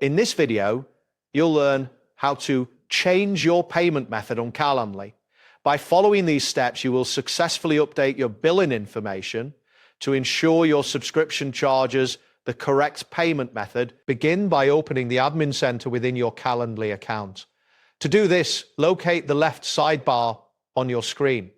In this video, you'll learn how to change your payment method on Calendly. By following these steps, you will successfully update your billing information to ensure your subscription charges the correct payment method. Begin by opening the admin center within your Calendly account. To do this, locate the left sidebar on your screen.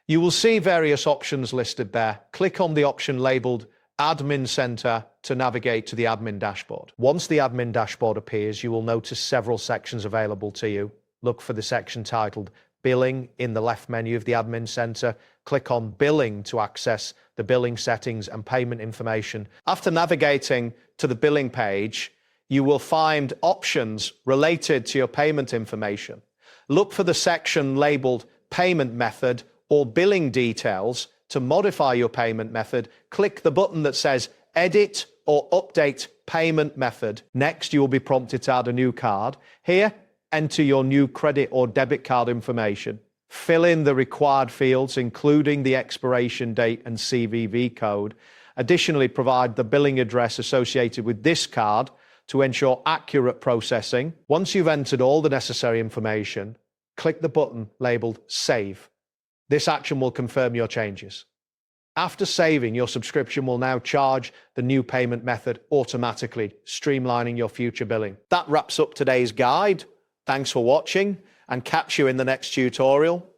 You will see various options listed there. Click on the option labeled Admin Center to navigate to the admin dashboard. Once the admin dashboard appears, you will notice several sections available to you. Look for the section titled Billing in the left menu of the admin center. Click on Billing to access the billing settings and payment information. After navigating to the billing page, you will find options related to your payment information. Look for the section labeled Payment Method or Billing Details. To modify your payment method, click the button that says Edit or Update Payment Method. Next, you will be prompted to add a new card. Here, enter your new credit or debit card information. Fill in the required fields, including the expiration date and CVV code. Additionally, provide the billing address associated with this card to ensure accurate processing. Once you've entered all the necessary information, click the button labeled Save. This action will confirm your changes. After saving, your subscription will now charge the new payment method automatically, streamlining your future billing. That wraps up today's guide. Thanks for watching, and catch you in the next tutorial.